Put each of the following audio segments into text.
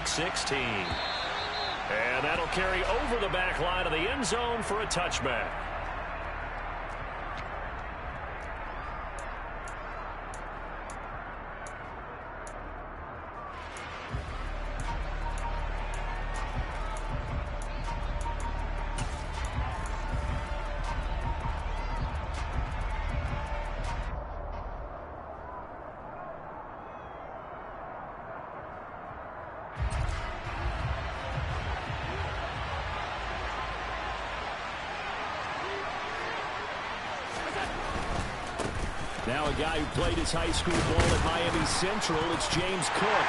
Week 16. And that'll carry over the back line of the end zone for a touchback. Now a guy who played his high school ball at Miami Central, it's James Cook.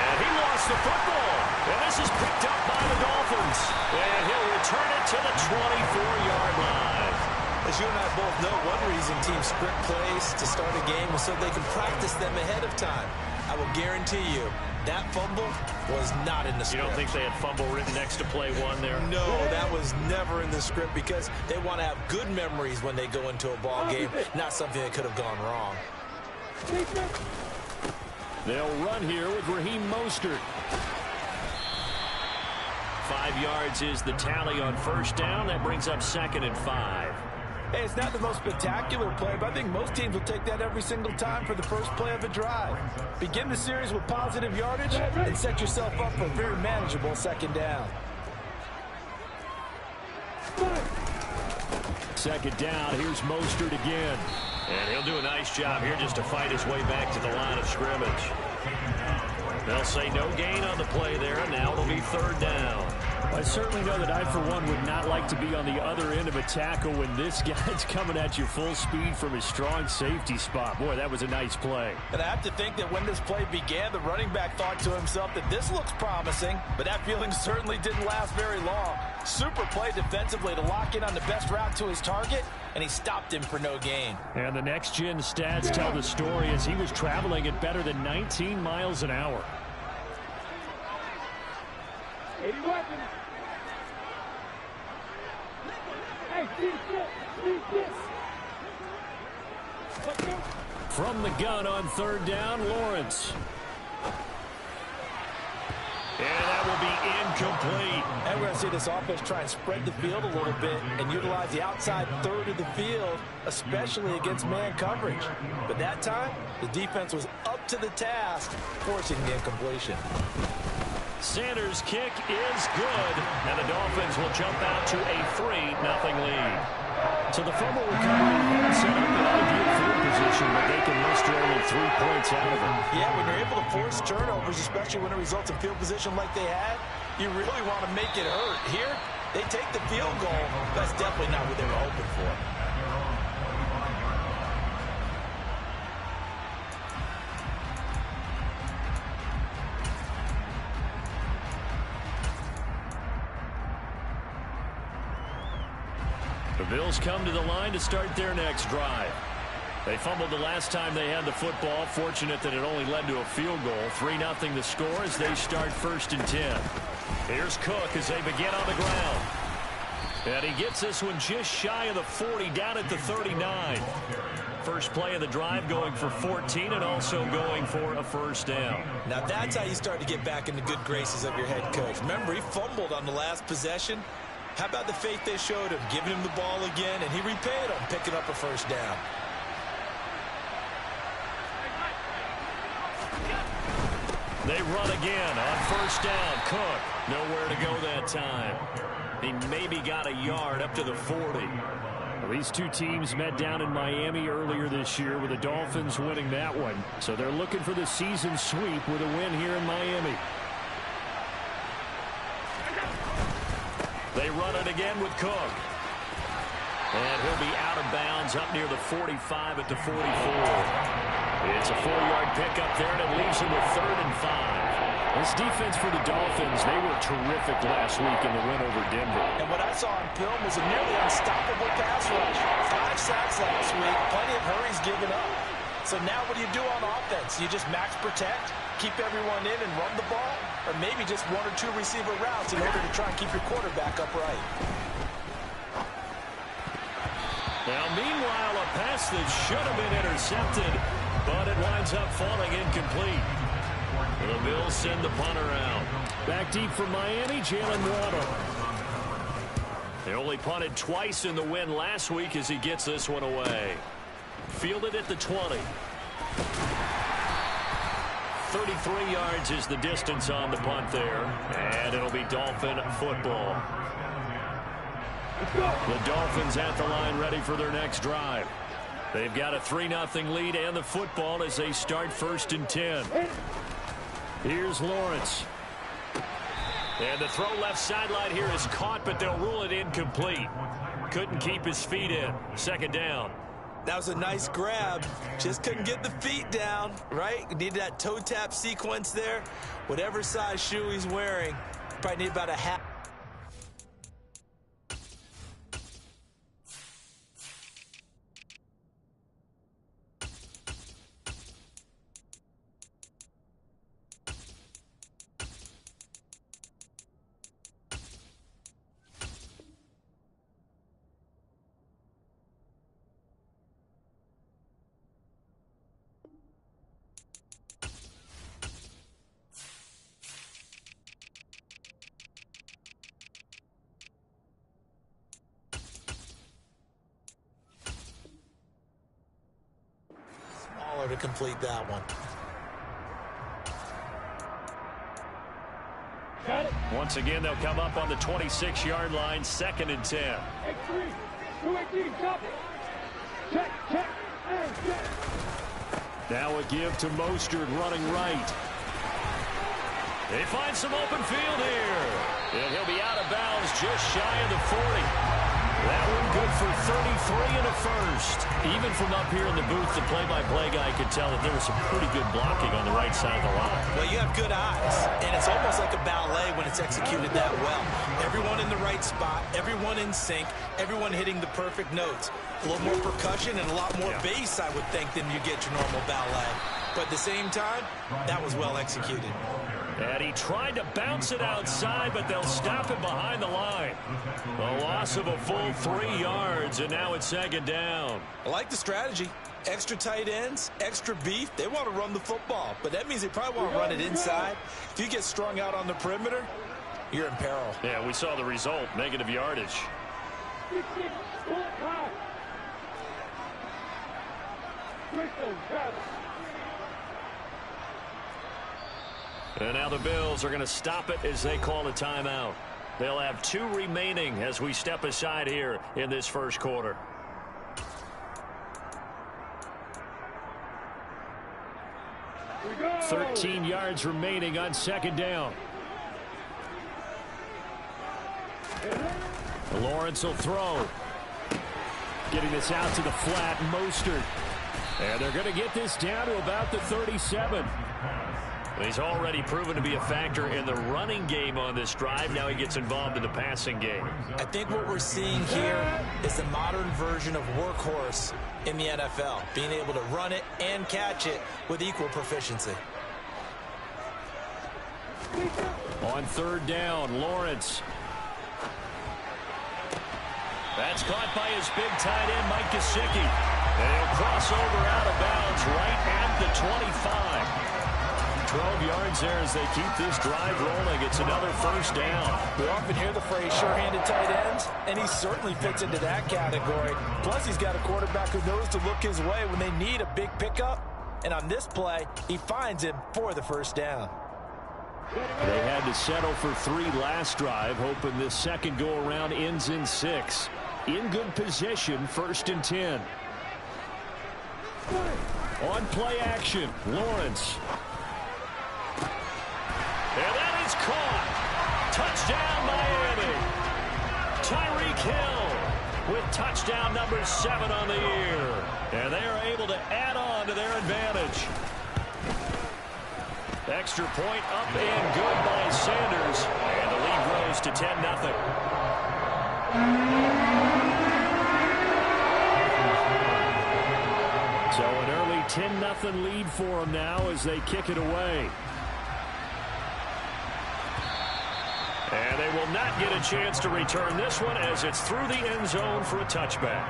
And he lost the football. And this is picked up by the Dolphins. And he'll return it to the 24-yard line. As you and I both know, one reason teams script plays to start a game is so they can practice them ahead of time. I will guarantee you that fumble was not in the script. You don't think they had fumble written next to play one there? No, that was never in the script because they want to have good memories when they go into a ball game, not something that could have gone wrong. They'll run here with Raheem Mostert. 5 yards is the tally on first down. That brings up 2nd and 5. Hey, it's not the most spectacular play, but I think most teams will take that every single time for the first play of a drive. Begin the series with positive yardage and set yourself up for a very manageable 2nd down. 2nd down, here's Mostert again. And he'll do a nice job here just to fight his way back to the line of scrimmage. They'll say no gain on the play there, and now it'll be 3rd down. I certainly know that I, for one, would not like to be on the other end of a tackle when this guy's coming at you full speed from his strong safety spot. Boy, that was a nice play. And I have to think that when this play began, the running back thought to himself that this looks promising, but that feeling certainly didn't last very long. Super play defensively to lock in on the best route to his target, and he stopped him for no gain. And the next-gen stats tell the story as he was traveling at better than 19 miles an hour. 80 weapons. From the gun on 3rd down, Lawrence. And that will be incomplete. And we're going to see this offense try and spread the field a little bit and utilize the outside third of the field, especially against man coverage. But that time, the defense was up to the task, forcing the incompletion. Sanders' kick is good, and the Dolphins will jump out to a 3-0 lead. So the fumble recovery set up an ideal field position, but they can muster only 3 points out of it. Yeah, when you're able to force turnovers, especially when it results in field position like they had, you really want to make it hurt. Here, they take the field goal. That's definitely not what they were hoping for. The Bills come to the line to start their next drive. They fumbled the last time they had the football. Fortunate that it only led to a field goal. 3-0 the score as they start 1st and 10. Here's Cook as they begin on the ground. And he gets this one just shy of the 40, down at the 39. First play of the drive going for 14 and also going for a 1st down. Now that's how you start to get back in the good graces of your head coach. Remember, he fumbled on the last possession. How about the faith they showed him, giving him the ball again, and he repaid him, picking up a 1st down. They run again on 1st down. Cook, nowhere to go that time. He maybe got a yard up to the 40. Well, these two teams met down in Miami earlier this year with the Dolphins winning that one. So they're looking for the season sweep with a win here in Miami. They run it again with Cook. And he'll be out of bounds up near the 45 at the 44. It's a 4-yard pickup there, and it leaves him with 3rd and 5. This defense for the Dolphins, they were terrific last week in the win over Denver. And what I saw on film was a nearly unstoppable pass rush. 5 sacks last week, plenty of hurries given up. So now what do you do on offense? You just max protect, keep everyone in and run the ball, or maybe just 1 or 2 receiver routes in order to try and keep your quarterback upright. Now, meanwhile, a pass that should have been intercepted, but it winds up falling incomplete. The Bills send the punter out. Back deep from Miami, Jalen Waddle. They only punted twice in the win last week as he gets this one away. Fielded at the 20. 33 yards is the distance on the punt there. And it'll be Dolphin football. The Dolphins at the line ready for their next drive. They've got a 3-0 lead and the football as they start 1st and 10. Here's Lawrence. And the throw left sideline here is caught, but they'll rule it incomplete. Couldn't keep his feet in. 2nd down. That was a nice grab. Just couldn't get the feet down, right? Needed that toe tap sequence there. Whatever size shoe he's wearing, probably need about a half. To complete that one. Once again, they'll come up on the 26-yard line, 2nd and 10. X3, 218, stop it. Check, check, and check. Now a give to Mostert running right. They find some open field here. And he'll be out of bounds just shy of the 40. That one good for 33 and a first. Even from up here in the booth, the play-by-play guy could tell that there was some pretty good blocking on the right side of the line. Well, you have good eyes, and it's almost like a ballet when it's executed that well. Everyone in the right spot, everyone in sync, everyone hitting the perfect notes. A little more percussion and a lot more bass, I would think, than you get your normal ballet. But at the same time, that was well executed. And he tried to bounce it outside, but they'll stop him behind the line. A loss of a full 3 yards, and now it's 2nd down. I like the strategy. Extra tight ends, extra beef. They want to run the football, but that means they probably want to run it inside. If you get strung out on the perimeter, you're in peril. Yeah, we saw the result, negative yardage. And now the Bills are going to stop it as they call a timeout. They'll have 2 remaining as we step aside here in this 1st quarter. Go. 13 yards remaining on 2nd down. Lawrence will throw. Getting this out to the flat, Mostert. And they're going to get this down to about the 37. He's already proven to be a factor in the running game on this drive. Now he gets involved in the passing game. I think what we're seeing here is the modern version of workhorse in the NFL, being able to run it and catch it with equal proficiency. On 3rd down, Lawrence. That's caught by his big tight end, Mike Gesicki. And he'll cross over out of bounds right at the 25. 12 yards there as they keep this drive rolling. It's another 1st down. We often hear the phrase sure-handed tight ends, and he certainly fits into that category. Plus, he's got a quarterback who knows to look his way when they need a big pickup. And on this play, he finds him for the 1st down. They had to settle for 3 last drive, hoping this 2nd go-around ends in 6. In good position, 1st and 10. On play action, Lawrence. And that is caught. Touchdown, Miami. Tyreek Hill with touchdown number 7 on the year. And they are able to add on to their advantage. Extra point up and good by Sanders. And the lead grows to 10-0. So an early 10-0 lead for them now as they kick it away. And they will not get a chance to return this one as it's through the end zone for a touchback.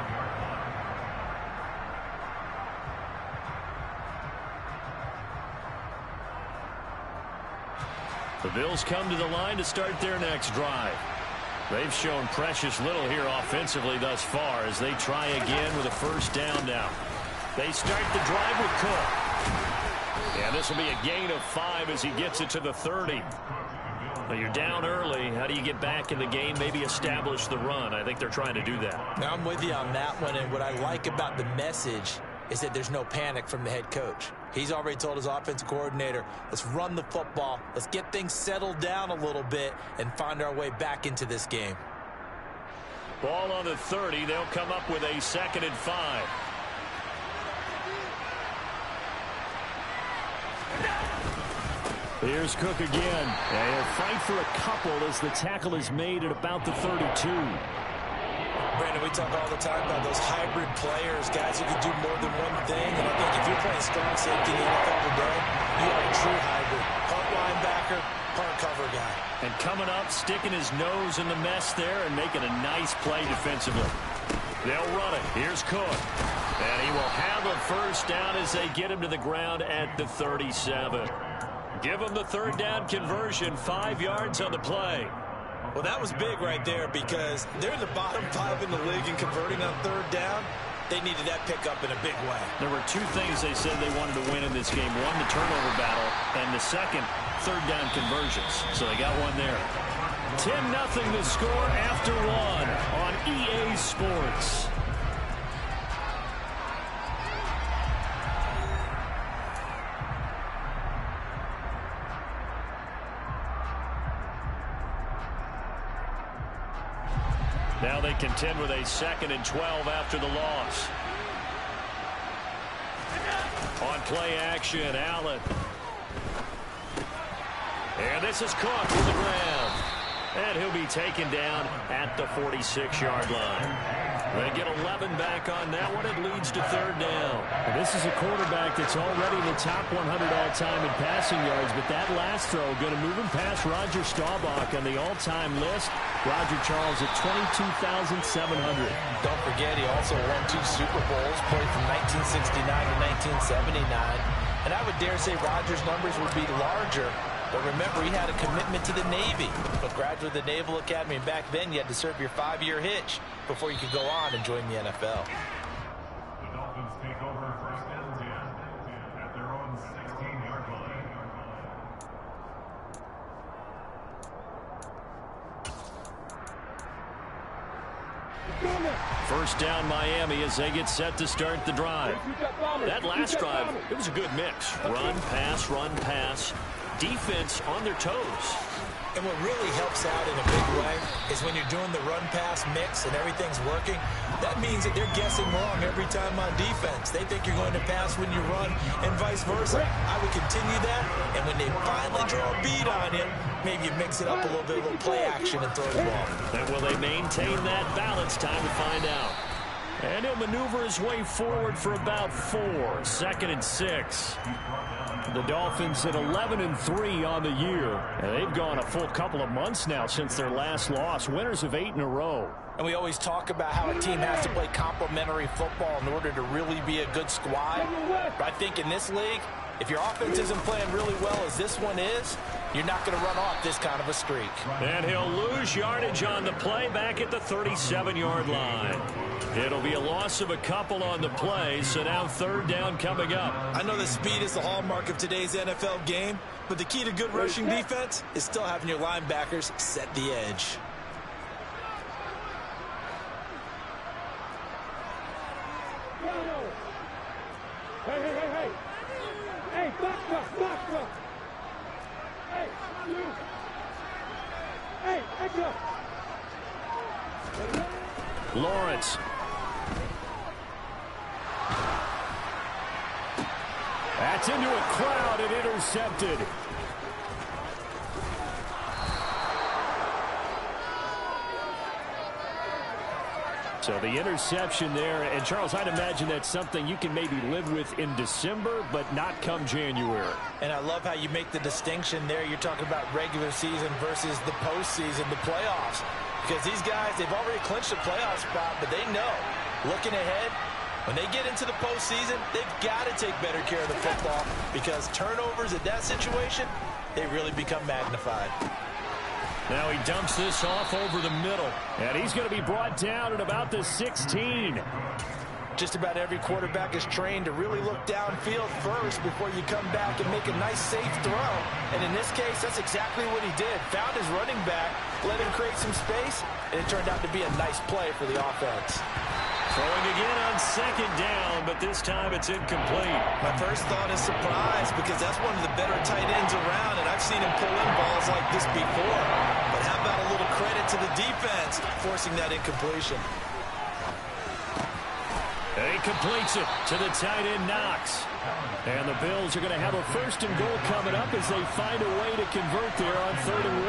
The Bills come to the line to start their next drive. They've shown precious little here offensively thus far as they try again with a first down now. They start the drive with Cook. And this will be a gain of 5 as he gets it to the 30. Now you're down early. How do you get back in the game, maybe establish the run? I think they're trying to do that. Now I'm with you on that one, and what I like about the message is that there's no panic from the head coach. He's already told his offensive coordinator, let's run the football, let's get things settled down a little bit and find our way back into this game. Ball on the 30. They'll come up with a 2nd and 5. Here's Cook again. And he'll fight for a couple as the tackle is made at about the 32. Brandon, we talk all the time about those hybrid players, guys who can do more than one thing. And I think if you're playing strong safety in the NFL today, you are a true hybrid. Part linebacker, part cover guy. And coming up, sticking his nose in the mess there and making a nice play defensively. They'll run it. Here's Cook. And he will have a first down as they get him to the ground at the 37. Give him the 3rd down conversion, 5 yards on the play. Well, that was big right there because they're in the bottom 5 in the league in converting on 3rd down. They needed that pickup in a big way. There were 2 things they said they wanted to win in this game. One, the turnover battle, and the second, 3rd down conversions. So they got one there. 10-0 the score after 1 on EA Sports. Now they contend with a 2nd and 12 after the loss. On play action, Allen. And this is Cook to the ground. And he'll be taken down at the 46-yard line. They get 11 back on that one. It leads to 3rd down. This is a quarterback that's already in the top 100 all-time in passing yards, but that last throw going to move him past Roger Staubach on the all-time list. Roger Charles at 22,700. Don't forget, he also won 2 Super Bowls, played from 1969 to 1979. And I would dare say Roger's numbers would be larger. But remember, he had a commitment to the Navy. A graduate of the Naval Academy, and back then you had to serve your 5-year hitch before you could go on and join the NFL. The Dolphins take over 1st and 10 at their own 16-yard line. First down Miami as they get set to start the drive. That last drive, it was a good mix. Run, pass. Defense on their toes. And what really helps out in a big way is when you're doing the run-pass mix and everything's working, that means that they're guessing wrong every time on defense. They think you're going to pass when you run and vice versa. I would continue that, and when they finally draw a beat on you, maybe you mix it up a little bit, a little play action and throw the ball. And will they maintain that balance? Time to find out. And he'll maneuver his way forward for about 4. 2nd and 6. The Dolphins at 11-3 on the year. And they've gone a full couple of months now since their last loss. Winners of 8 in a row. And we always talk about how a team has to play complementary football in order to really be a good squad. But I think in this league, if your offense isn't playing really well as this one is, you're not going to run off this kind of a streak. And he'll lose yardage on the play back at the 37-yard line. It'll be a loss of a couple on the play, so now 3rd down coming up. I know the speed is the hallmark of today's NFL game, but the key to good rushing defense is still having your linebackers set the edge. Hey. Hey, box up. Hey, you. Hey, extra. Lawrence. That's into a crowd and intercepted. So the interception there, and Charles, I'd imagine that's something you can maybe live with in December, but not come January. And I love how you make the distinction there. You're talking about regular season versus the postseason, the playoffs. Because these guys, they've already clinched a playoff spot, but they know, looking ahead, when they get into the postseason, they've got to take better care of the football because turnovers in that situation, they really become magnified. Now he dumps this off over the middle. And he's going to be brought down at about the 16. Just about every quarterback is trained to really look downfield first before you come back and make a nice, safe throw. And in this case, that's exactly what he did. Found his running back, let him create some space, and it turned out to be a nice play for the offense. Throwing again on second down, but this time it's incomplete. My first thought is surprise, because that's one of the better tight ends around, and I've seen him pull in balls like this before. But how about a little credit to the defense forcing that incompletion? And he completes it to the tight end, Knox. And the Bills are going to have a 1st and goal coming up as they find a way to convert there on 3rd and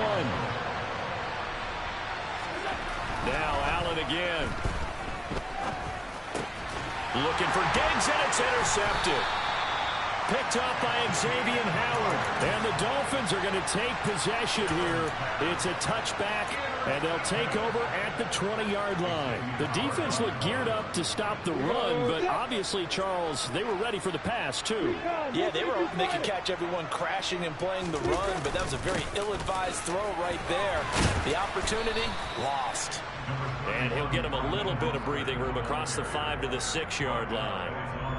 1. Now Allen again. Looking for Diggs, and it's intercepted. Picked up by Xavier Howard. And the Dolphins are going to take possession here. It's a touchback, and they'll take over at the 20-yard line. The defense looked geared up to stop the run, but obviously, Charles, they were ready for the pass, too. Yeah, they were hoping they could catch everyone crashing and playing the run, but that was a very ill-advised throw right there. The opportunity, lost. And he'll get him a little bit of breathing room across the 5 to the 6-yard line.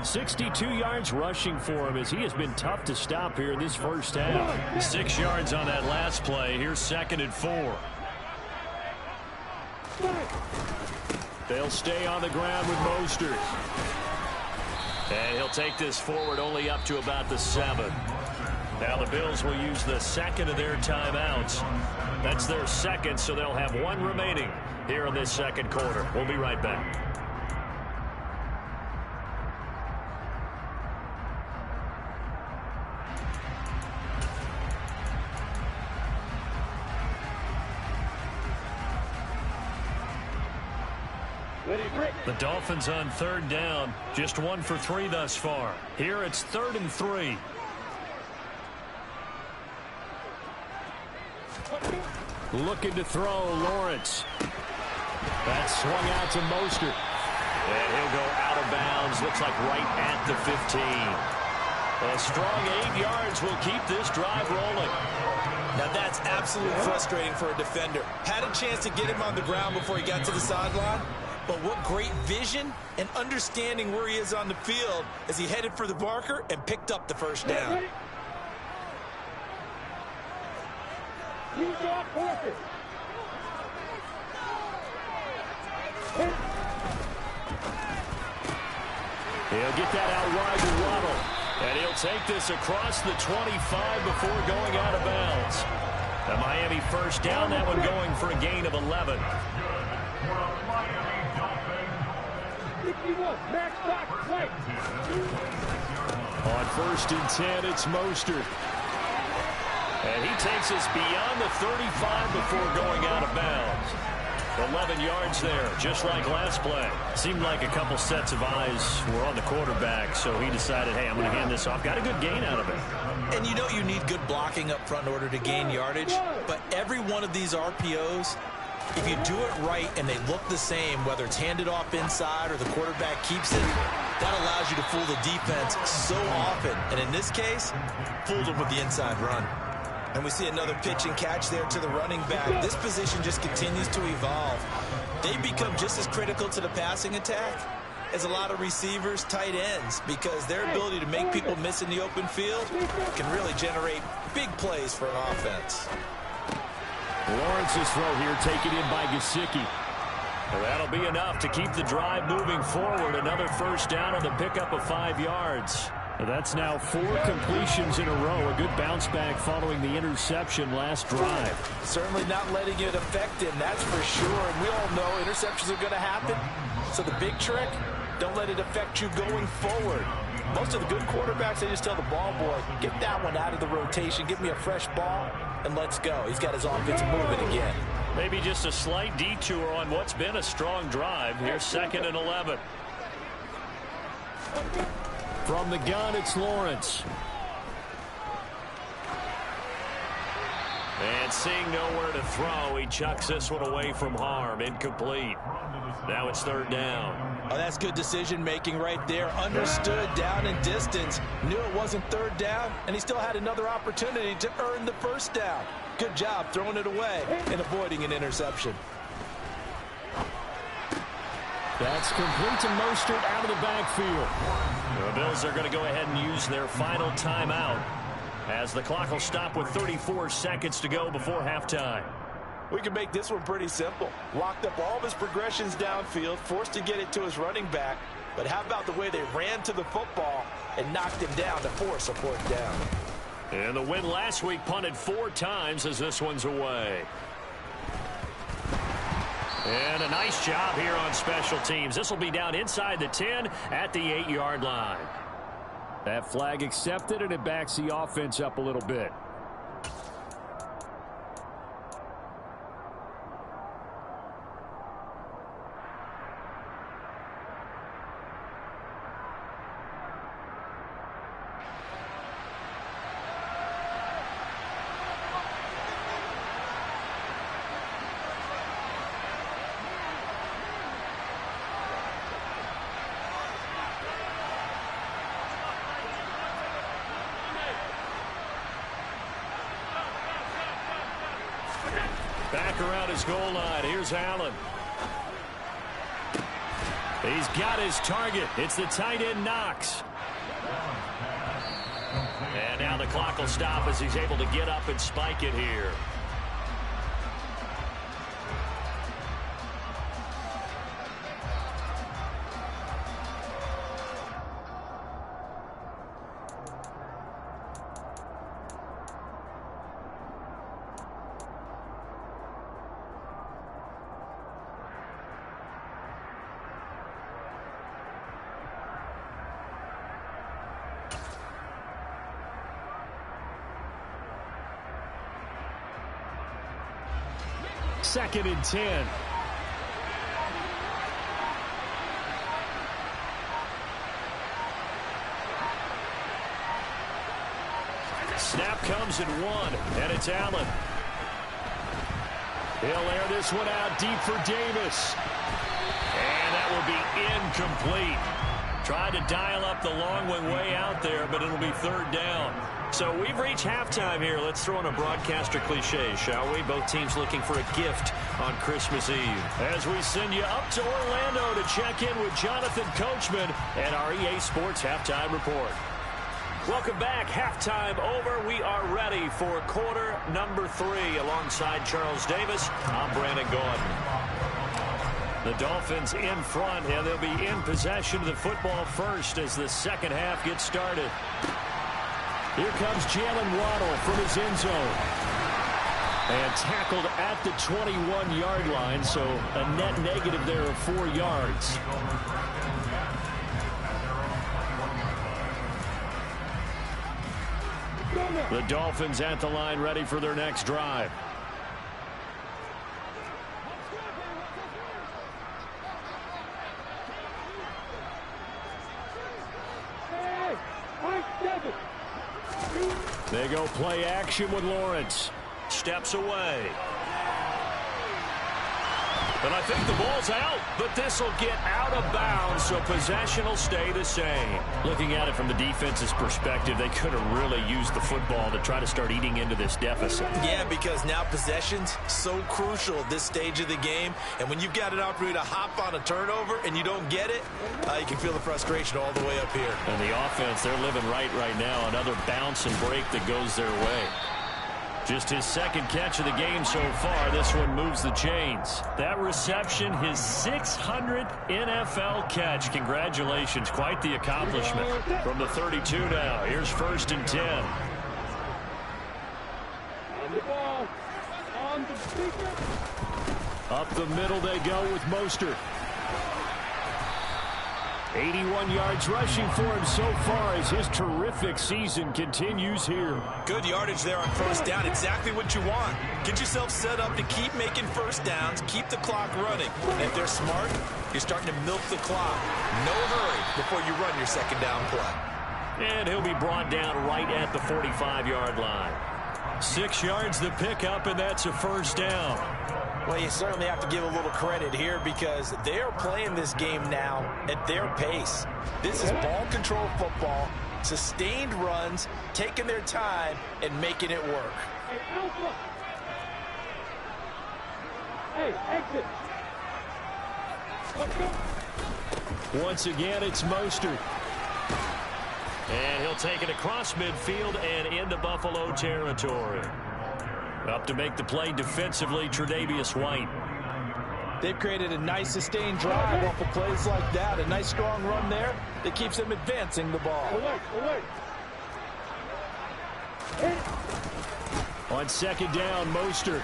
62 yards rushing for him as he has been tough to stop here in this first half. 6 yards on that last play. Here's 2nd and 4. They'll stay on the ground with Mostert. And he'll take this forward only up to about the 7. Now the Bills will use the 2nd of their timeouts. That's their 2nd, so they'll have 1 remaining here in this 2nd quarter. We'll be right back. The Dolphins on 3rd down. Just 1 for 3 thus far. Here it's 3rd and 3. Looking to throw, Lawrence. That's swung out to Mostert. And he'll go out of bounds. Looks like right at the 15. A strong 8 yards will keep this drive rolling. Now that's absolutely frustrating for a defender. Had a chance to get him on the ground before he got to the sideline. But what great vision and understanding where he is on the field as he headed for the marker and picked up the 1st down. He'll get that out wide to Waddle. And he'll take this across the 25 before going out of bounds. The Miami 1st down, that one going for a gain of 11. On 1st and 10, it's Mostert. And he takes us beyond the 35 before going out of bounds. 11 yards there, just like last play. Seemed like a couple sets of eyes were on the quarterback, so he decided, hey, I'm going to hand this off. Got a good gain out of it. And you know you need good blocking up front in order to gain yardage, but every one of these RPOs, if you do it right and they look the same, whether it's handed off inside or the quarterback keeps it, that allows you to fool the defense so often. And in this case, fooled them with the inside run. And we see another pitch and catch there to the running back. This position just continues to evolve. They become just as critical to the passing attack as a lot of receivers, tight ends, because their ability to make people miss in the open field can really generate big plays for an offense. Lawrence's throw here taken in by Gesicki. Well, that'll be enough to keep the drive moving forward. Another 1st down on the pickup of 5 yards. That's now 4 completions in a row. A good bounce back following the interception last drive. Certainly not letting it affect him, that's for sure. And we all know interceptions are going to happen. So the big trick, don't let it affect you going forward. Most of the good quarterbacks, they just tell the ball boy, get that one out of the rotation, give me a fresh ball, and let's go. He's got his offense moving again. Maybe just a slight detour on what's been a strong drive. Here's 2nd and 11. From the gun, it's Lawrence. And seeing nowhere to throw, he chucks this one away from harm. Incomplete. Now it's third down. Oh, that's good decision-making right there. Understood down and distance. Knew it wasn't third down, and he still had another opportunity to earn the first down. Good job throwing it away and avoiding an interception. That's complete to Mostert out of the backfield. The Bills are going to go ahead and use their final timeout as the clock will stop with 34 seconds to go before halftime. We can make this one pretty simple. Locked up all of his progressions downfield, forced to get it to his running back. But how about the way they ran to the football and knocked him down to force a fourth down? And the win last week punted 4 times as this one's away. And a nice job here on special teams. This will be down inside the 10 at the 8-yard line. That flag accepted, and it backs the offense up a little bit. Back around his goal line. Here's Allen. He's got his target. It's the tight end Knox. And now the clock will stop as he's able to get up and spike it here. Second and 10. Snap comes at 1, and it's Allen. He'll air this one out deep for Davis. And that will be incomplete. Tried to dial up the long one way out there, but it'll be third down. So we've reached halftime here. Let's throw in a broadcaster cliche, shall we? Both teams looking for a gift on Christmas Eve. As we send you up to Orlando to check in with Jonathan Coachman and our EA Sports Halftime Report. Welcome back. Halftime over. We are ready for quarter number 3 alongside Charles Davis. I'm Brandon Gordon. The Dolphins in front, and they'll be in possession of the football first as the second half gets started. Here comes Jalen Waddle from his end zone. And tackled at the 21-yard line, so a net negative there of 4 yards. The Dolphins at the line ready for their next drive. They go play action with Lawrence. Steps away. And I think the ball's out, but this will get out of bounds, so possession will stay the same. Looking at it from the defense's perspective, they could have really used the football to try to start eating into this deficit. Yeah, because now possession's so crucial at this stage of the game. And when you've got an opportunity to hop on a turnover and you don't get it, you can feel the frustration all the way up here. And the offense, they're living right now. Another bounce and break that goes their way. Just his second catch of the game so far. This one moves the chains. That reception, his 600th NFL catch. Congratulations. Quite the accomplishment. From the 32 now. Here's 1st and 10. On the ball. On the speaker. Up the middle they go with Mostert. 81 yards rushing for him so far as his terrific season continues here. Good yardage there on first down. Exactly what you want. Get yourself set up to keep making first downs, keep the clock running. And if they're smart, you're starting to milk the clock. No hurry before you run your second down play. And he'll be brought down right at the 45-yard line. 6 yards the pickup, and that's a first down. Well, you certainly have to give a little credit here because they're playing this game now at their pace. This is ball control football, sustained runs, taking their time, and making it work. Hey, exit. Let's go. Once again, it's Mostert. And he'll take it across midfield and into Buffalo territory. Up to make the play defensively, Tre'Davious White. They've created a nice sustained drive off of plays like that. A nice strong run there that keeps them advancing the ball. On second down, Mostert.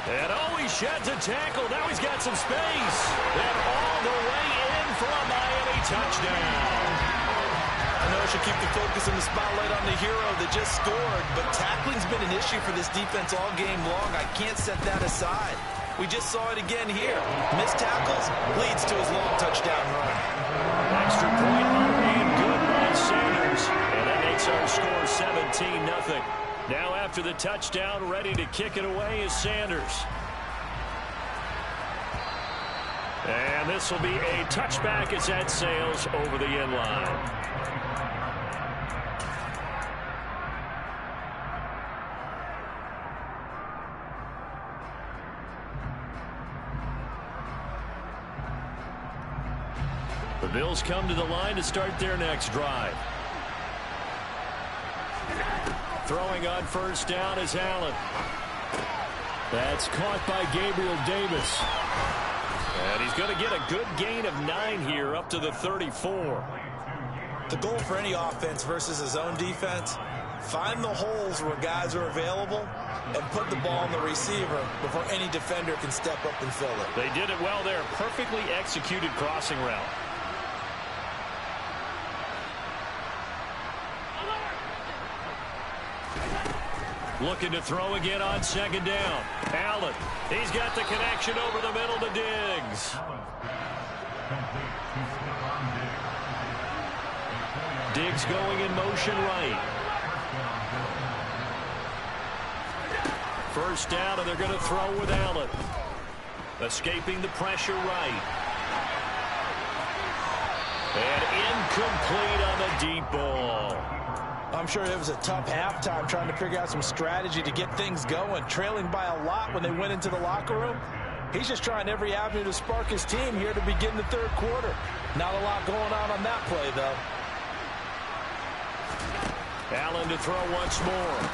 And he sheds a tackle. Now he's got some space. And all the way in for a Miami touchdown. I know I should keep the focus and the spotlight on the hero that just scored, but tackling's been an issue for this defense all game long. I can't set that aside. We just saw it again here. Missed tackles leads to his long touchdown run. Extra point and good by Sanders. And that makes our score 17-0. Now after the touchdown, ready to kick it away is Sanders. And this will be a touchback as that sails over the end line. The Bills come to the line to start their next drive. Throwing on first down is Allen. That's caught by Gabriel Davis. And he's going to get a good gain of 9 here up to the 34. The goal for any offense versus his own defense, find the holes where guys are available and put the ball on the receiver before any defender can step up and fill it. They did it well there. Perfectly executed crossing route. Looking to throw again on second down. Allen, he's got the connection over the middle to Diggs. Diggs going in motion right. First down, and they're going to throw with Allen. Escaping the pressure right. And incomplete on the deep ball. I'm sure it was a tough halftime trying to figure out some strategy to get things going, trailing by a lot when they went into the locker room. He's just trying every avenue to spark his team here to begin the third quarter. Not a lot going on that play, though. Allen to throw once more.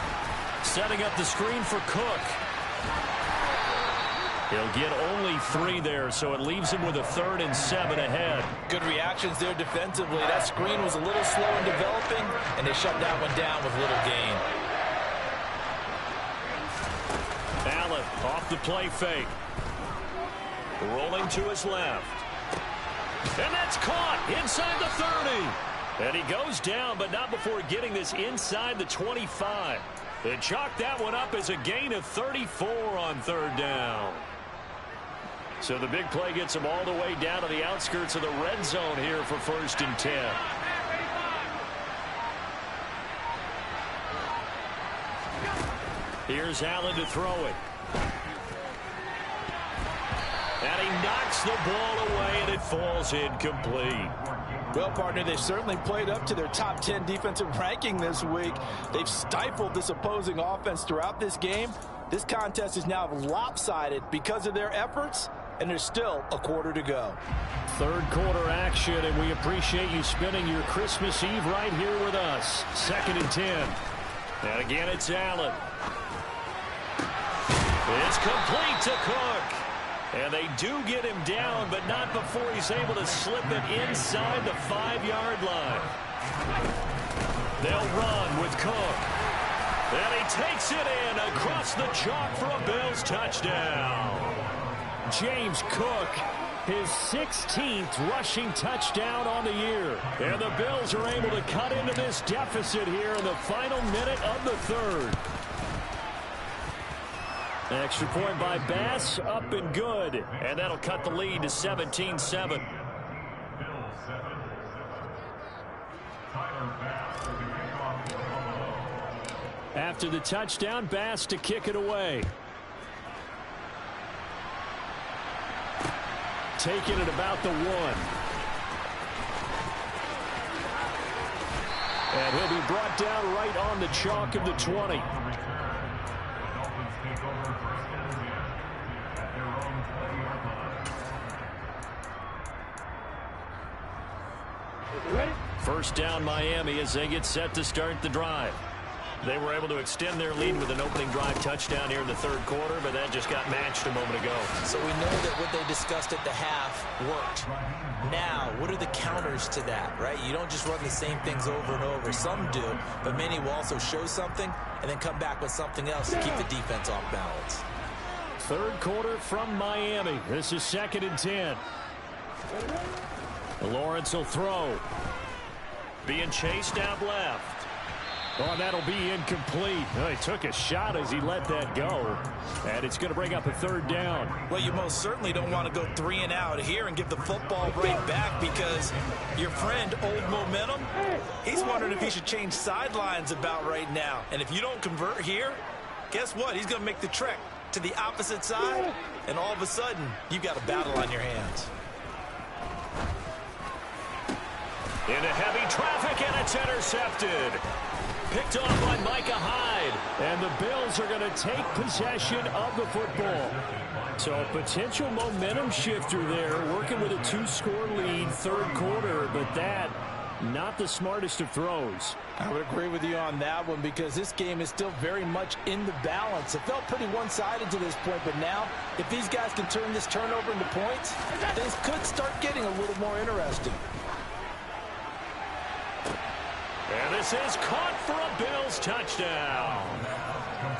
Setting up the screen for Cook. He'll get only 3 there, so it leaves him with a 3rd and 7 ahead. Good reactions there defensively. That screen was a little slow in developing, and they shut that one down with little gain. Allen off the play fake. Rolling to his left. And that's caught inside the 30. And he goes down, but not before getting this inside the 25. They chalked that one up as a gain of 34 on third down. So the big play gets him all the way down to the outskirts of the red zone here for 1st and 10. Here's Allen to throw it. And he knocks the ball away, and it falls incomplete. Well, partner, they've certainly played up to their top 10 defensive ranking this week. They've stifled this opposing offense throughout this game. This contest is now lopsided because of their efforts, and there's still a quarter to go. Third quarter action, and we appreciate you spending your Christmas Eve right here with us. 2nd and 10. And again, it's Allen. It's complete to Cook. And they do get him down, but not before he's able to slip it inside the 5-yard line. They'll run with Cook. And he takes it in across the chalk for a Bills touchdown. James Cook, his 16th rushing touchdown on the year. And the Bills are able to cut into this deficit here in the final minute of the 3rd. Extra point by Bass, up and good. And that'll cut the lead to 17-7. After the touchdown, Bass to kick it away. Taking it about the 1. And he'll be brought down right on the chalk of the 20. First down Miami as they get set to start the drive. They were able to extend their lead with an opening drive touchdown here in the third quarter, but that just got matched a moment ago. So we know that what they discussed at the half worked. Now, what are the counters to that, right? You don't just run the same things over and over. Some do, but many will also show something and then come back with something else to keep the defense off balance. Third quarter from Miami. This is 2nd and 10. Lawrence will throw. Being chased out left. Oh, that'll be incomplete. Oh, he took a shot as he let that go. And it's going to bring up a 3rd down. Well, you most certainly don't want to go 3 and out here and give the football right back because your friend, Old Momentum, he's wondering if he should change sidelines about right now. And if you don't convert here, guess what? He's going to make the trek to the opposite side, and all of a sudden, you've got a battle on your hands. Into heavy traffic, and it's intercepted. Picked off by Micah Hyde. And the Bills are going to take possession of the football. So a potential momentum shifter there, working with a 2-score lead, third quarter, but that, not the smartest of throws. I would agree with you on that one because this game is still very much in the balance. It felt pretty one-sided to this point, but now if these guys can turn this turnover into points, things could start getting a little more interesting. And this is caught for a Bills touchdown.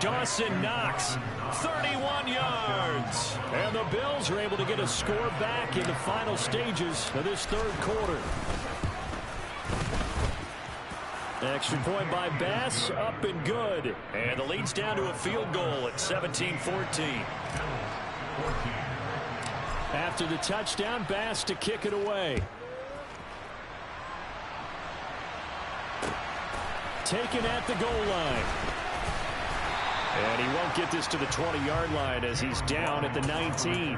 Dawson Knox, 31 yards. And the Bills are able to get a score back in the final stages of this third quarter. Extra point by Bass, up and good. And the lead's down to a field goal at 17-14. After the touchdown, Bass to kick it away. Taken at the goal line. And he won't get this to the 20-yard line as he's down at the 19.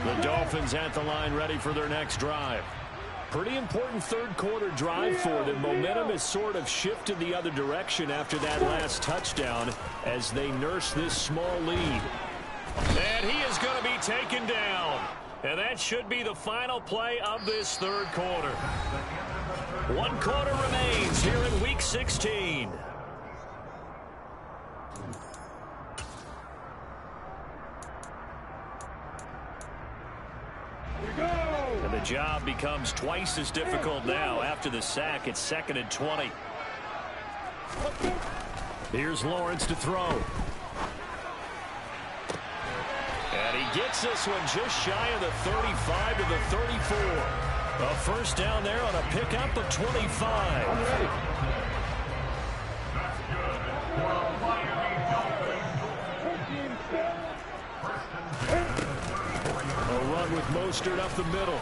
The Dolphins at the line ready for their next drive. Pretty important third quarter drive for them. Momentum has sort of shifted the other direction after that last touchdown as they nurse this small lead. And he is going to be taken down. And that should be the final play of this third quarter. 1 quarter remains here in Week 16. And the job becomes twice as difficult now after the sack. It's 2nd and 20. Here's Lawrence to throw. And he gets this one just shy of the 35 to the 34. A first down there on a pickup of 25. A run with Mostert up the middle.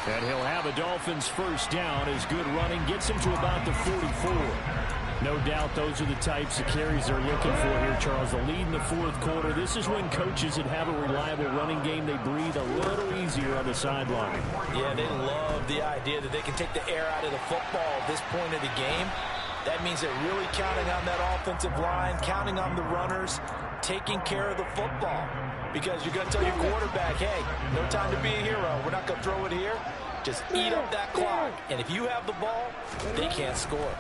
And he'll have a Dolphins first down as good running gets him to about the 44. No doubt those are the types of carries they're looking for here, Charles. The lead in the fourth quarter. This is when coaches that have a reliable running game, they breathe a little easier on the sideline. Yeah, they love the idea that they can take the air out of the football at this point of the game. That means they're really counting on that offensive line, counting on the runners, taking care of the football. Because you're going to tell your quarterback, hey, no time to be a hero. We're not going to throw it here. Just eat up that clock. And if you have the ball, they can't score.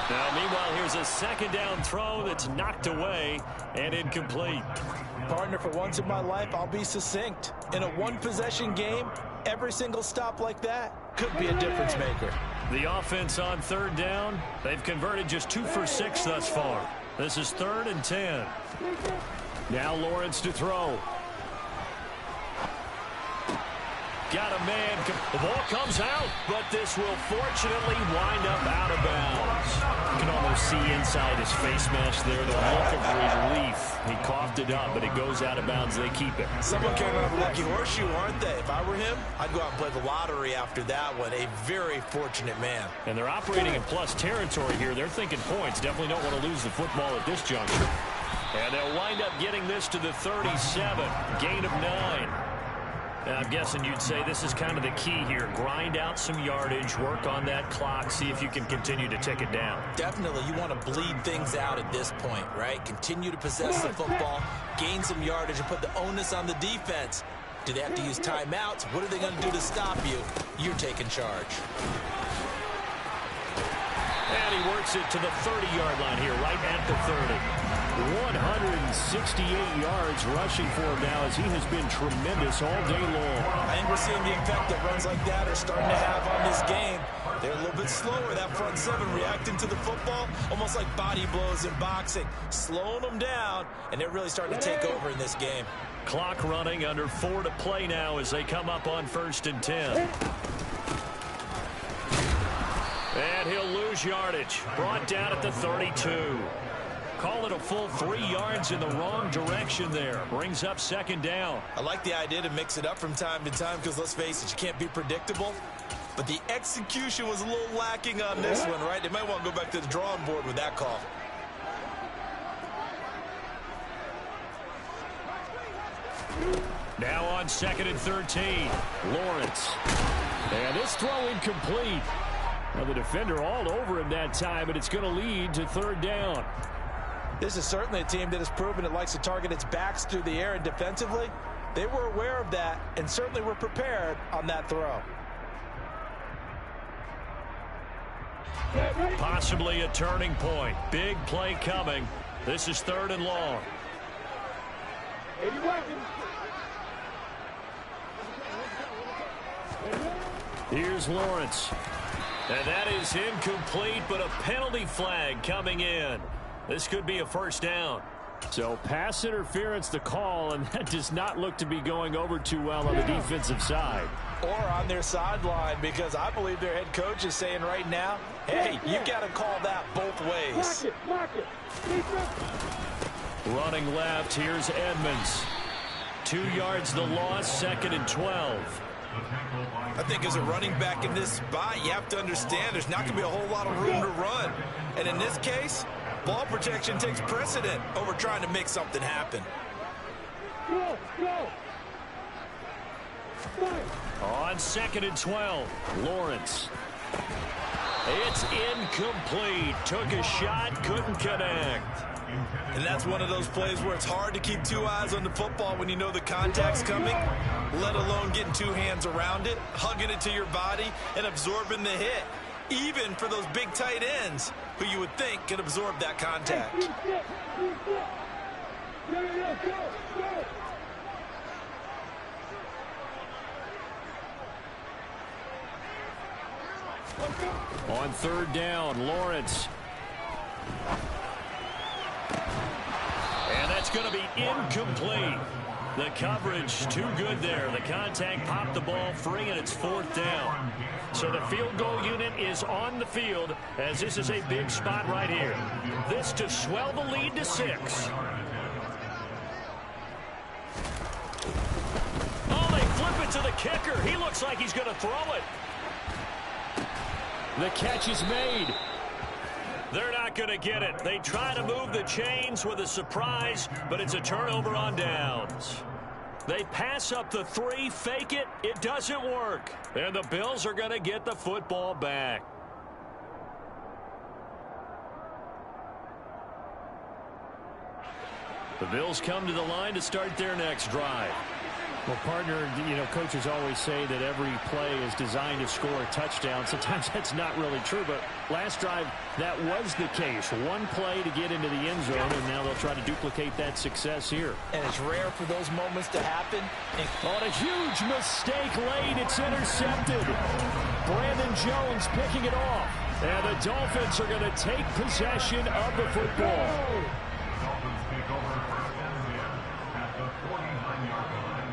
Now, meanwhile, here's a second down throw that's knocked away and incomplete. Partner, for once in my life, I'll be succinct. In a one-possession game, every single stop like that could be a difference maker. The offense on third down, they've converted just 2 for 6 thus far. This is 3rd and 10. Now Lawrence to throw. got a man. The ball comes out, but this will fortunately wind up out of bounds. You can almost see inside his face mask there the look of relief. He coughed it up, but it goes out of bounds. They keep it. Someone came out of a lucky horseshoe, aren't they? If I were him, I'd go out and play the lottery after that one. A very fortunate man. And they're operating in plus territory here. They're thinking points. Definitely don't want to lose the football at this juncture. And they'll wind up getting this to the 37. Gain of 9. And I'm guessing you'd say this is kind of the key here. Grind out some yardage, work on that clock, see if you can continue to tick it down. Definitely, you want to bleed things out at this point, right? Continue to possess the football, gain some yardage, and put the onus on the defense. Do they have to use timeouts? What are they going to do to stop you? You're taking charge. And he works it to the 30-yard line here, right at the 30. 168 yards rushing for him now as he has been tremendous all day long. I think we're seeing the effect that runs like that are starting to have on this game. They're a little bit slower, that front seven, reacting to the football, almost like body blows in boxing, slowing them down, and they're really starting to take over in this game. Clock running, under 4 to play now as they come up on 1st and 10. And he'll lose yardage. Brought down at the 32. Call it a full 3 yards in the wrong direction there. Brings up 2nd down. I like the idea to mix it up from time to time because, let's face it, you can't be predictable. But the execution was a little lacking on this one, right? They might want to go back to the drawing board with that call. Now on 2nd and 13. Lawrence. And this throw incomplete. Well, the defender all over him that time, but it's going to lead to 3rd down. This is certainly a team that has proven it likes to target its backs through the air, and defensively, they were aware of that and certainly were prepared on that throw. Possibly a turning point. Big play coming. This is 3rd and long. 80 seconds. Here's Lawrence. And that is incomplete, but a penalty flag coming in. This could be a 1st down. So pass interference the call, and that does not look to be going over too well on the defensive side. Or on their sideline, because I believe their head coach is saying right now, hey, you got to call that both ways. Mark it. Running left, here's Edmonds. 2 yards the loss, 2nd and 12. I think as a running back in this spot, you have to understand there's not going to be a whole lot of room to run. And in this case, ball protection takes precedent over trying to make something happen. Go. On 2nd and 12, Lawrence. It's incomplete. Took a shot, couldn't connect. And that's one of those plays where it's hard to keep 2 eyes on the football when you know the contact's coming, let alone getting 2 hands around it, hugging it to your body, and absorbing the hit, even for those big tight ends who you would think can absorb that contact. Go. On 3rd down, Lawrence. And that's going to be incomplete. The coverage too good there. The contact popped the ball free, and it's 4th down. So the field goal unit is on the field as this is a big spot right here. This to swell the lead to 6. Oh, they flip it to the kicker. He looks like he's going to throw it. The catch is made. They're not going to get it. They try to move the chains with a surprise, but it's a turnover on downs. They pass up the 3, fake it. It doesn't work. And the Bills are going to get the football back. The Bills come to the line to start their next drive. Well, partner, coaches always say that every play is designed to score a touchdown. Sometimes that's not really true, but last drive, that was the case. One play to get into the end zone, and now they'll try to duplicate that success here. And it's rare for those moments to happen. On a huge mistake late, it's intercepted. Brandon Jones picking it off. And the Dolphins are going to take possession of the football. Dolphins take over 1st and 10 at the 49-yard line.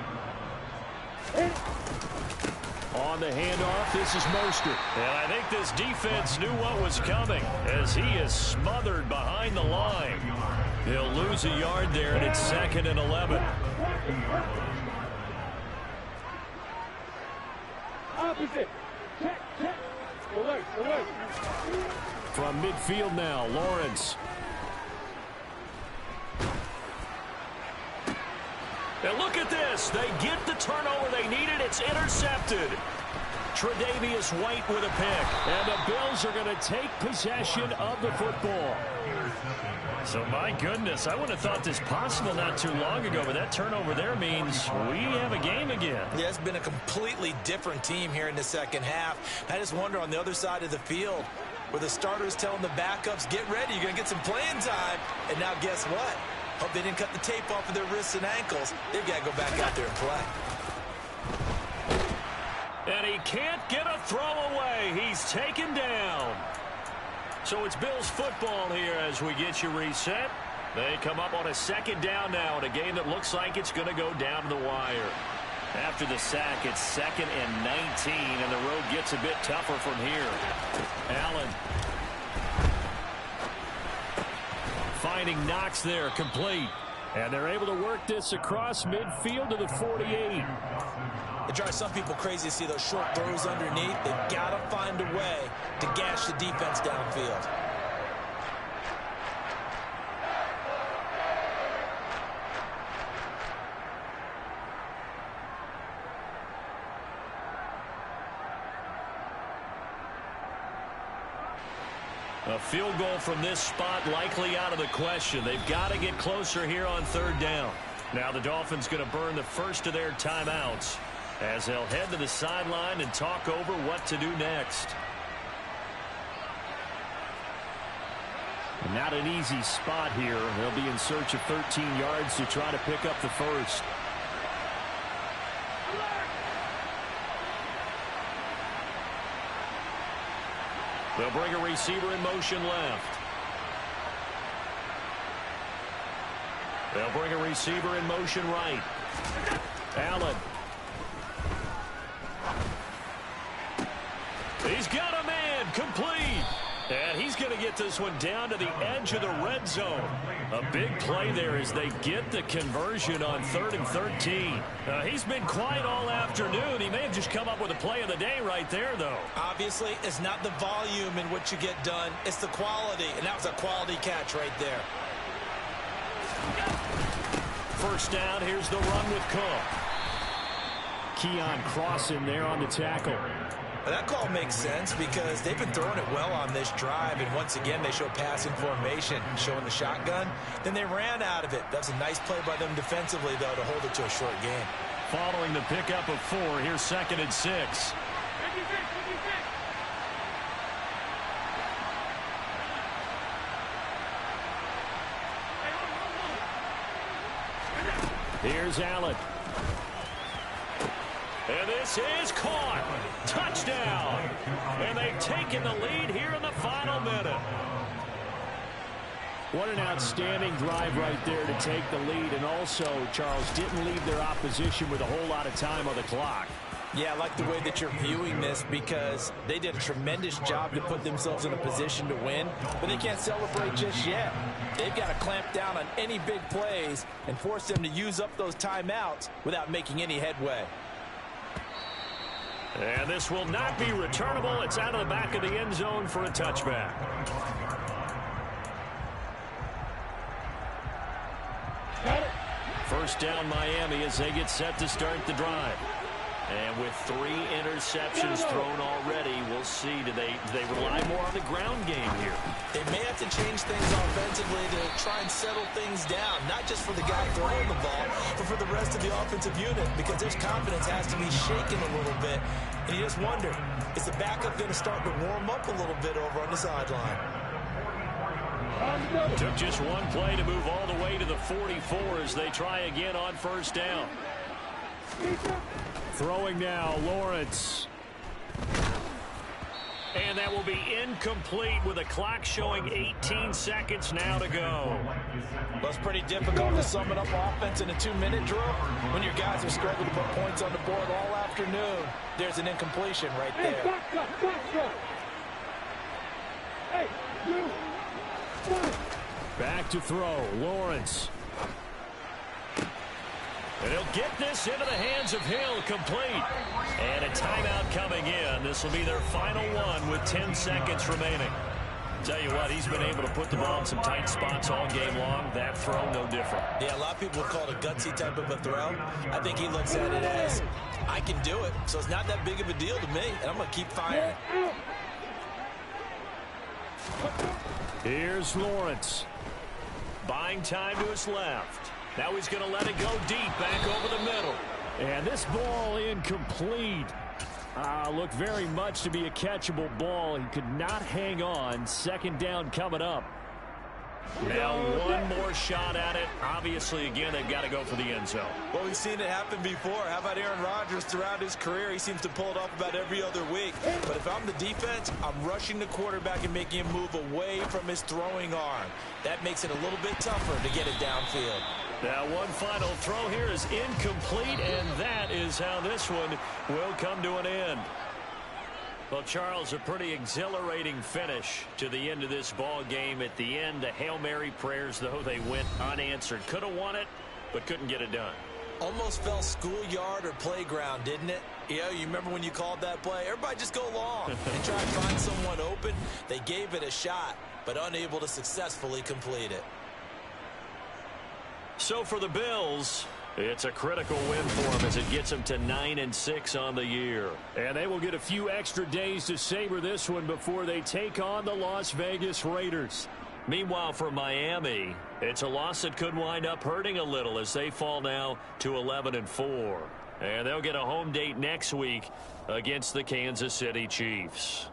On the handoff, this is Mostert. And I think this defense knew what was coming as he is smothered behind the line. He'll lose a yard there, and it's 2nd and 11. Opposite. Check, check. Alert, alert. From midfield now, Lawrence. And look at this. They get the turnover they needed. It's intercepted. Tre'Davious White with a pick. And the Bills are going to take possession of the football. So, my goodness, I wouldn't have thought this possible not too long ago, but that turnover there means we have a game again. Yeah, it's been a completely different team here in the second half. I just wonder on the other side of the field where the starters telling the backups, get ready, you're going to get some playing time. And now guess what? Hope they didn't cut the tape off of their wrists and ankles. They've got to go back out there and play. And he can't get a throw away. He's taken down. So it's Bills football here as we get you reset. They come up on a 2nd down now in a game that looks like it's going to go down to the wire. After the sack, it's 2nd and 19, and the road gets a bit tougher from here. Allen. Finding Knox there, complete. And they're able to work this across midfield to the 48. It drives some people crazy to see those short throws underneath. They've got to find a way to gash the defense downfield. A field goal from this spot likely out of the question. They've got to get closer here on 3rd down. Now the Dolphins going to burn the first of their timeouts as they'll head to the sideline and talk over what to do next. Not an easy spot here. They'll be in search of 13 yards to try to pick up the first. They'll bring a receiver in motion left. They'll bring a receiver in motion right. Allen. He's got a man, complete. And he's going to get this one down to the edge of the red zone. A big play there as they get the conversion on 3rd and 13. He's been quiet all afternoon. He may have just come up with a play of the day right there, though. Obviously, it's not the volume in what you get done. It's the quality, and that was a quality catch right there. First down, here's the run with Cook. Keon crossing there on the tackle. That call makes sense because they've been throwing it well on this drive, and once again they show passing formation, showing the shotgun. Then they ran out of it. That was a nice play by them defensively, though, to hold it to a short game. Following the pickup of 4, here's 2nd and 6. Here's Allen. And this is caught. Touchdown. And they've taken the lead here in the final minute. What an outstanding drive right there to take the lead. And also, Charles, didn't leave their opposition with a whole lot of time on the clock. Yeah, I like the way that you're viewing this because they did a tremendous job to put themselves in a position to win, but they can't celebrate just yet. They've got to clamp down on any big plays and force them to use up those timeouts without making any headway. And this will not be returnable. It's out of the back of the end zone for a touchback. First down Miami as they get set to start the drive. And with 3 interceptions thrown already, we'll see. Do they rely more on the ground game here? They may have to change things offensively to try and settle things down, not just for the guy throwing the ball, but for the rest of the offensive unit, because their confidence has to be shaken a little bit. And you just wonder, is the backup going to start to warm up a little bit over on the sideline? Took just one play to move all the way to the 44 as they try again on first down. Throwing now, Lawrence. And that will be incomplete with the clock showing 18 seconds now to go. Well, it's pretty difficult to sum it up offense in a 2-minute drill when your guys are struggling to put points on the board all afternoon. There's an incompletion right there. Hey, you. Back to throw, Lawrence. And he'll get this into the hands of Hill, complete. And a timeout coming in. This will be their final one with 10 seconds remaining. Tell you what, he's been able to put the ball in some tight spots all game long. That throw, no different. Yeah, a lot of people would call it a gutsy type of a throw. I think he looks at it as, I can do it, so it's not that big of a deal to me, and I'm going to keep firing. Here's Lawrence. Buying time to his left. Now he's going to let it go deep, back over the middle. And this ball incomplete. Looked very much to be a catchable ball. He could not hang on. Second down coming up. Now one more shot at it. Obviously, again, they've got to go for the end zone. Well, we've seen it happen before. How about Aaron Rodgers throughout his career? He seems to pull it off about every other week. But if I'm the defense, I'm rushing the quarterback and making him move away from his throwing arm. That makes it a little bit tougher to get it downfield. Now one final throw here is incomplete, and that is how this one will come to an end. Well, Charles, a pretty exhilarating finish to the end of this ball game. At the end, the Hail Mary prayers, though, they went unanswered. Could have won it, but couldn't get it done. Almost felt schoolyard or playground, didn't it? Yeah, you remember when you called that play? Everybody just go long and try to find someone open. They gave it a shot, but unable to successfully complete it. So for the Bills, it's a critical win for them as it gets them to 9-6 on the year. And they will get a few extra days to savor this one before they take on the Las Vegas Raiders. Meanwhile, for Miami, it's a loss that could wind up hurting a little as they fall now to 11-4. And they'll get a home date next week against the Kansas City Chiefs.